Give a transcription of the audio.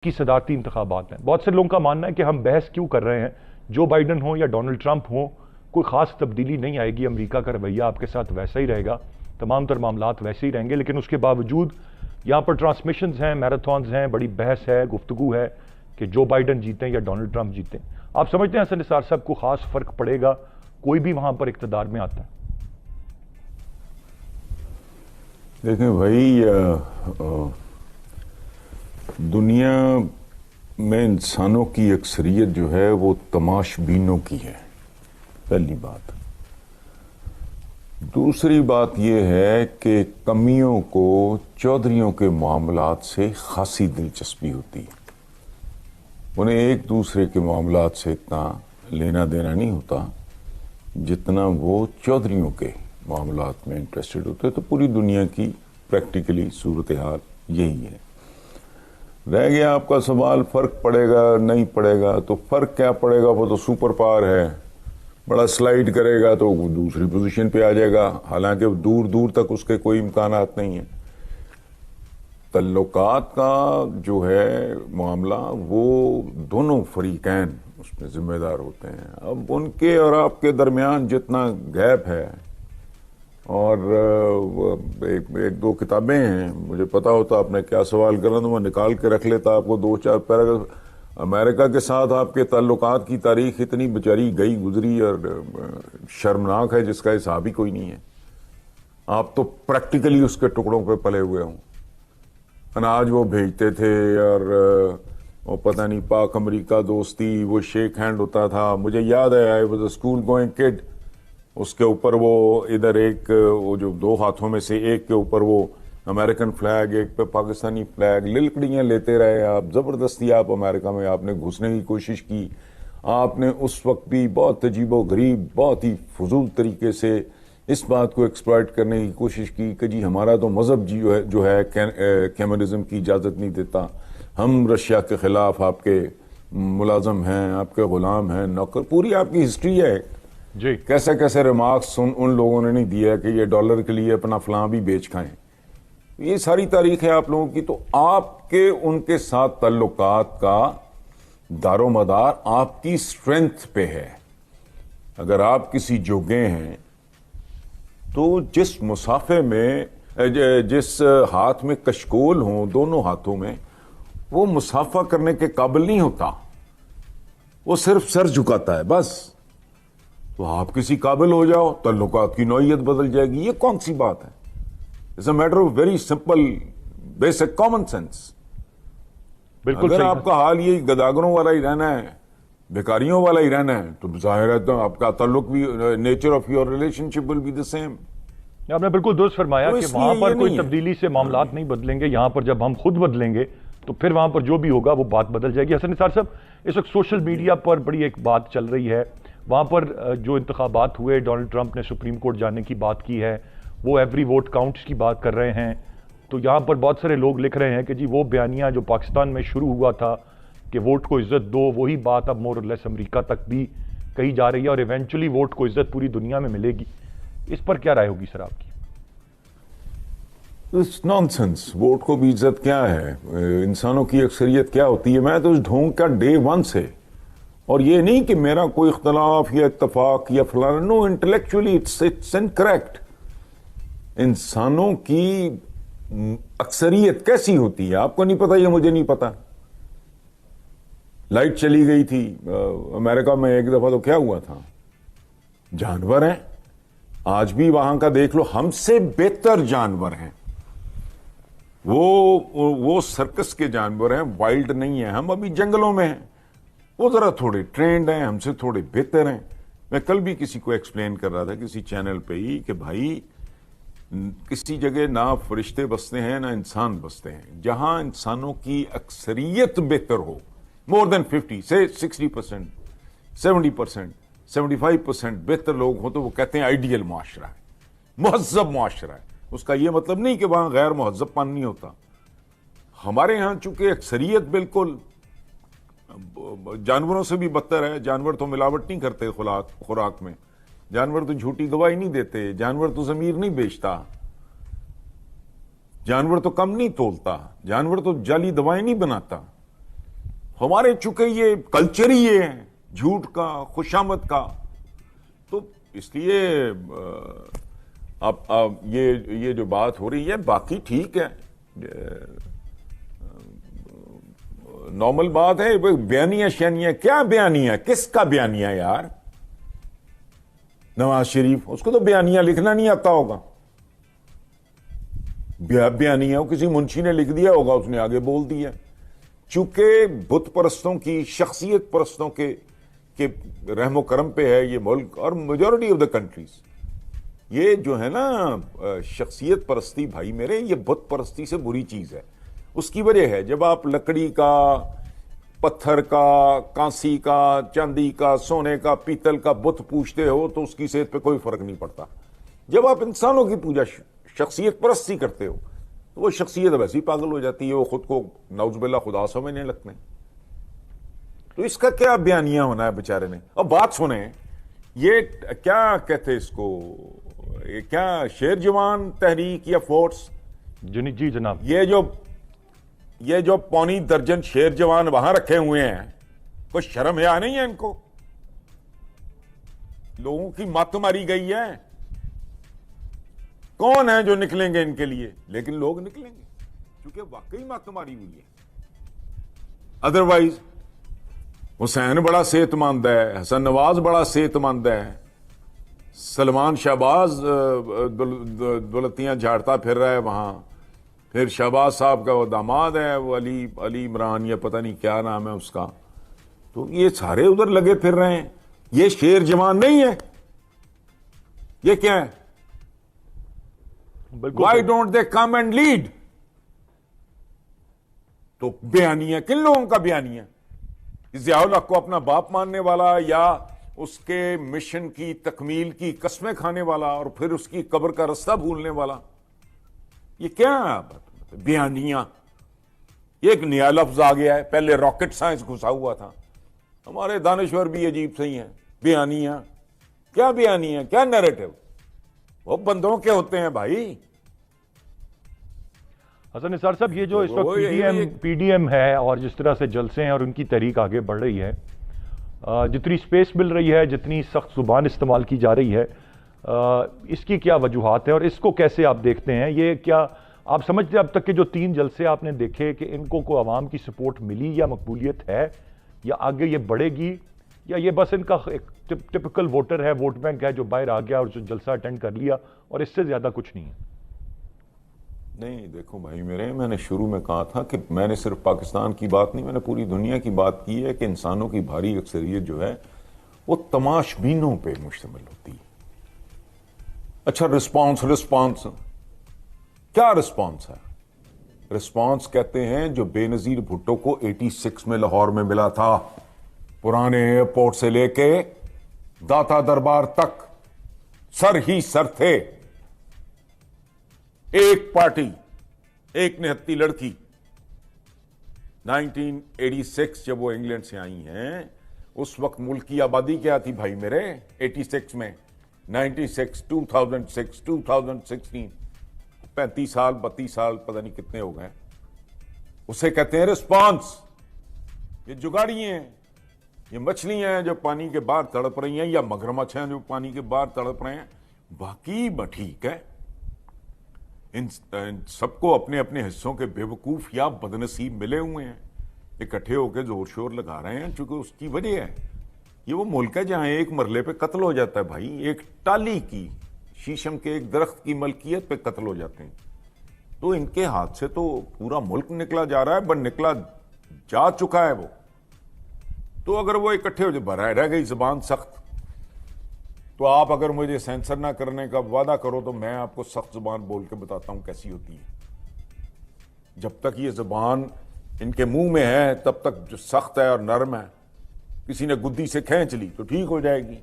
کی صدارتی انتخابات ہیں. بہت سے لوگوں کا ماننا ہے کہ ہم بحث کیوں کر رہے ہیں، جو بائیڈن ہوں یا ڈونلڈ ٹرمپ ہوں، کوئی خاص تبدیلی نہیں آئے گی. امریکہ کا رویہ آپ کے ساتھ ویسا ہی رہے گا، تمام تر معاملات ویسے ہی رہیں گے. لیکن اس کے باوجود یہاں پر ٹرانسمیشنز ہیں، میراتھونز ہیں، بڑی بحث ہے، گفتگو ہے کہ جو بائیڈن جیتیں یا ڈونلڈ ٹرمپ جیتیں. آپ سمجھتے ہیں حسن نثار صاحب کو خاص فرق پڑے گا کوئی بھی وہاں پر اقتدار میں آتا ہے؟ دیکھیں بھائی، دنیا میں انسانوں کی اکثریت جو ہے وہ تماش بینوں کی ہے، پہلی بات. دوسری بات یہ ہے کہ کمیوں کو چودھریوں کے معاملات سے خاصی دلچسپی ہوتی ہے. انہیں ایک دوسرے کے معاملات سے اتنا لینا دینا نہیں ہوتا جتنا وہ چودھریوں کے معاملات میں انٹرسٹڈ ہوتے. تو پوری دنیا کی پریکٹیکلی صورتحال یہی ہے. رہ گیا آپ کا سوال فرق پڑے گا نہیں پڑے گا، تو فرق کیا پڑے گا، وہ تو سپر پاور ہے، بڑا سلائیڈ کرے گا تو وہ دوسری پوزیشن پہ آ جائے گا، حالانکہ دور دور تک اس کے کوئی امکانات نہیں ہیں. تعلقات کا جو ہے معاملہ وہ دونوں فریقین اس میں ذمہ دار ہوتے ہیں. اب ان کے اور آپ کے درمیان جتنا گیپ ہے، اور ایک دو کتابیں ہیں، مجھے پتا ہوتا آپ نے کیا سوال کرنا تو میں نکال کے رکھ لیتا آپ کو دو چار پیراگراف. امریکہ کے ساتھ آپ کے تعلقات کی تاریخ اتنی بیچاری گئی گزری اور شرمناک ہے جس کا حساب ہی کوئی نہیں ہے. آپ تو پریکٹیکلی اس کے ٹکڑوں پہ پلے ہوئے ہوں. اناج وہ بھیجتے تھے اور وہ پتہ نہیں پاک امریکہ دوستی، وہ شیک ہینڈ ہوتا تھا. مجھے یاد ہے I was a school going kid, اس کے اوپر وہ ادھر ایک وہ جو دو ہاتھوں میں سے ایک کے اوپر وہ امریکن فلیگ، ایک پہ پاکستانی فلیگ، للکڑیاں لیتے رہے آپ. زبردستی آپ امریکہ میں آپ نے گھسنے کی کوشش کی. آپ نے اس وقت بھی بہت عجیب و غریب، بہت ہی فضول طریقے سے اس بات کو ایکسپلائٹ کرنے کی کوشش کی کہ جی ہمارا تو مذہب جو ہے کمیونزم کی اجازت نہیں دیتا، ہم رشیا کے خلاف آپ کے ملازم ہیں، آپ کے غلام ہیں، نوکر. پوری آپ کی ہسٹری ہے جی. کیسے کیسے ریمارکس ان لوگوں نے نہیں دیا کہ یہ ڈالر کے لیے اپنا فلاں بھی بیچ کھائیں. یہ ساری تاریخ ہے آپ لوگوں کی. تو آپ کے ان کے ساتھ تعلقات کا دار و مدار آپ کی اسٹرینتھ پہ ہے. اگر آپ کسی جوگے ہیں تو جس مسافے میں جس ہاتھ میں کشکول ہوں دونوں ہاتھوں میں، وہ مسافہ کرنے کے قابل نہیں ہوتا، وہ صرف سر جھکاتا ہے بس. تو آپ کسی قابل ہو جاؤ، تعلقات کی نوعیت بدل جائے گی. یہ کون سی بات ہے؟ It's a matter of very simple basic common sense. بالکل اگر صحیح. آپ کا حال یہ گداگروں والا ہی رہنا ہے، بیکاریوں والا ہی رہنا ہے، تو ظاہر ہے تو آپ کا تعلق بھی، nature of your relationship will be the same. آپ نے بالکل درست فرمایا تو کہ اس وہاں لیے پر یہ کوئی نہیں ہے. تبدیلی سے معاملات نہیں بدلیں گے. یہاں پر جب ہم خود بدلیں گے تو پھر وہاں پر جو بھی ہوگا وہ بات بدل جائے گی. حسن نثار صاحب، اس وقت سوشل میڈیا پر بڑی ایک بات چل رہی ہے. وہاں پر جو انتخابات ہوئے، ڈونلڈ ٹرمپ نے سپریم کورٹ جانے کی بات کی ہے، وہ ایوری ووٹ کاؤنٹس کی بات کر رہے ہیں. تو یہاں پر بہت سارے لوگ لکھ رہے ہیں کہ جی وہ بیانیہ جو پاکستان میں شروع ہوا تھا کہ ووٹ کو عزت دو، وہی بات اب مور اور لیس امریکہ تک بھی کہی جا رہی ہے، اور ایونچولی ووٹ کو عزت پوری دنیا میں ملے گی. اس پر کیا رائے ہوگی سر آپ کی؟ نان سینس. ووٹ کو بھی عزت کیا ہے؟ انسانوں کی اکثریت کیا ہوتی ہے؟ میں تو اس ڈھونگ کا ڈے ون سے، اور یہ نہیں کہ میرا کوئی اختلاف یا اتفاق یا فلانا، نو، انٹلیکچولی اٹس انکریکٹ. انسانوں کی اکثریت کیسی ہوتی ہے آپ کو نہیں پتا، یہ مجھے نہیں پتا. لائٹ چلی گئی تھی امریکہ میں ایک دفعہ، تو کیا ہوا تھا؟ جانور ہیں آج بھی وہاں کا دیکھ لو، ہم سے بہتر جانور ہیں. وہ سرکس کے جانور ہیں، وائلڈ نہیں ہیں. ہم ابھی جنگلوں میں ہیں، وہ ذرا تھوڑے ٹرینڈ ہیں، ہم سے تھوڑے بہتر ہیں. میں کل بھی کسی کو ایکسپلین کر رہا تھا کسی چینل پہ ہی کہ بھائی کسی جگہ نہ فرشتے بستے ہیں نہ انسان بستے ہیں. جہاں انسانوں کی اکثریت بہتر ہو، مور دین 50 سے 60%، 70%، 75% بہتر لوگ ہوں، تو وہ کہتے ہیں آئیڈیل معاشرہ ہے، مہذب معاشرہ ہے. اس کا یہ مطلب نہیں کہ وہاں غیر مہذب پن نہیں ہوتا. ہمارے ہاں چونکہ اکثریت بالکل جانوروں سے بھی بدتر ہے. جانور تو ملاوٹ نہیں کرتے خوراک میں، جانور تو جھوٹی دوائی نہیں دیتے، جانور تو ضمیر نہیں بیچتا، جانور تو کم نہیں تولتا، جانور تو جعلی دوائیں نہیں بناتا. ہمارے چونکہ یہ کلچر ہی یہ ہے جھوٹ کا، خوشامد کا، تو اس لیے اب یہ جو بات ہو رہی ہے باقی ٹھیک ہے، نارمل بات ہے. بیانیہ شیانیہ کیا بیانیہ، کس کا بیانیہ یار؟ نواز شریف، اس کو تو بیانیہ لکھنا نہیں آتا ہوگا. بیانیہ کسی منشی نے لکھ دیا ہوگا، اس نے آگے بول دیا. چونکہ بت پرستوں کی، شخصیت پرستوں کے رحم و کرم پہ ہے یہ ملک، اور میجورٹی آف دا کنٹریز یہ جو ہے نا شخصیت پرستی، بھائی میرے، یہ بت پرستی سے بری چیز ہے. اس کی وجہ ہے جب آپ لکڑی کا، پتھر کا، کانسی کا، چاندی کا، سونے کا، پیتل کا بت پوجتے ہو تو اس کی صحت پہ کوئی فرق نہیں پڑتا. جب آپ انسانوں کی پوجا، شخصیت پرستی کرتے ہو تو وہ شخصیت ویسے ہی پاگل ہو جاتی ہے، وہ خود کو نعوذ باللہ خدا سمجھنے لگتے ہیں. تو اس کا کیا بیانیہ ہونا ہے بیچارے نے؟ اب بات سنیں، یہ کیا کہتے اس کو، یہ کیا شیر جوان تحریک یا فورس؟ جی جناب. یہ جو پونی درجن شیر جوان وہاں رکھے ہوئے ہیں، کوئی شرم حیا نہیں ہے ان کو؟ لوگوں کی مت ماری گئی ہے، کون ہیں جو نکلیں گے ان کے لیے؟ لیکن لوگ نکلیں گے کیونکہ واقعی مت ماری ہوئی ہے. ادروائز حسین بڑا صحت مند ہے، حسن نواز بڑا صحت مند ہے، سلمان شہباز دولتیاں جھاڑتا پھر رہا ہے وہاں، پھر شہباز صاحب کا وہ داماد ہے، وہ علی عمران، یا پتہ نہیں کیا نام ہے اس کا، تو یہ سارے ادھر لگے پھر رہے ہیں. یہ شیر جوان نہیں ہے، یہ کیا ہے؟ Why don't they come and lead? تو بیانیہ کن لوگوں کا بیانیہ؟ ضیاء الحق کو اپنا باپ ماننے والا، یا اس کے مشن کی تکمیل کی قسمیں کھانے والا، اور پھر اس کی قبر کا رستہ بھولنے والا؟ یہ کیا ہے بیانیہ؟ یہ ایک نیا لفظ آ گیا ہے، پہلے راکٹ سائنس گھسا ہوا تھا. ہمارے دانشور بھی عجیب سے ہی ہیں. بیانیہ کیا، بیانیہ کیا نیریٹو؟ وہ بندوں کے ہوتے ہیں بھائی. حسن نثار صاحب، یہ جو اس وقت پی ڈی ایم ہے اور جس طرح سے جلسے ہیں اور ان کی تحریک آگے بڑھ رہی ہے، جتنی سپیس مل رہی ہے، جتنی سخت زبان استعمال کی جا رہی ہے، اس کی کیا وجوہات ہیں اور اس کو کیسے آپ دیکھتے ہیں؟ یہ کیا آپ سمجھتے ہیں اب تک کے جو 3 جلسے آپ نے دیکھے کہ ان کو کوئی عوام کی سپورٹ ملی یا مقبولیت ہے، یا آگے یہ بڑھے گی، یا یہ بس ان کا ایک ٹپکل ووٹر ہے، ووٹ بینک ہے جو باہر آ گیا اور جو جلسہ اٹینڈ کر لیا اور اس سے زیادہ کچھ نہیں ہے؟ نہیں دیکھو بھائی میرے، میں نے شروع میں کہا تھا کہ میں نے صرف پاکستان کی بات نہیں، میں نے پوری دنیا کی بات کی ہے کہ انسانوں کی بھاری اکثریت جو ہے وہ تماش بینوں پہ مشتمل ہوتی ہے. اچھا رسپانس کیا رسپانس ہے؟ رسپانس کہتے ہیں جو بے نظیر بھٹو کو 86 میں لاہور میں ملا تھا، پرانے ایئرپورٹ سے لے کے داتا دربار تک سر ہی سر تھے. ایک پارٹی، ایک نہتی لڑکی. 1986 جب وہ انگلینڈ سے آئی ہیں، اس وقت ملک کی آبادی کیا تھی بھائی میرے 86 میں؟ 96 2006 2016 35 سال 32 سال پتہ نہیں کتنے ہو گئے. اسے کہتے ہیں رسپانس. یہ جگاڑی ہیں، یہ مچھلیاں ہیں جو پانی کے باہر تڑپ رہی ہیں، یا مگرمچھ ہیں جو پانی کے باہر تڑپ رہے ہیں. باقی ٹھیک ہے، ان سب کو اپنے اپنے حصوں کے بے وقوف یا بدنصیب ملے ہوئے ہیں، اکٹھے ہو کے زور شور لگا رہے ہیں. چونکہ اس کی وجہ ہے، یہ وہ ملک ہے جہاں ایک مرلے پہ قتل ہو جاتا ہے بھائی، ایک ٹالی کی، شیشم کے ایک درخت کی ملکیت پہ قتل ہو جاتے ہیں. تو ان کے ہاتھ سے تو پورا ملک نکلا جا رہا ہے، بٹ نکلا جا چکا ہے وہ. تو اگر وہ اکٹھے ہو جائے، رہ گئی زبان سخت. تو آپ اگر مجھے سینسر نہ کرنے کا وعدہ کرو تو میں آپ کو سخت زبان بول کے بتاتا ہوں کیسی ہوتی ہے. جب تک یہ زبان ان کے منہ میں ہے تب تک جو سخت ہے اور نرم ہے، کسی نے گدی سے کھینچ لی تو ٹھیک ہو جائے گی.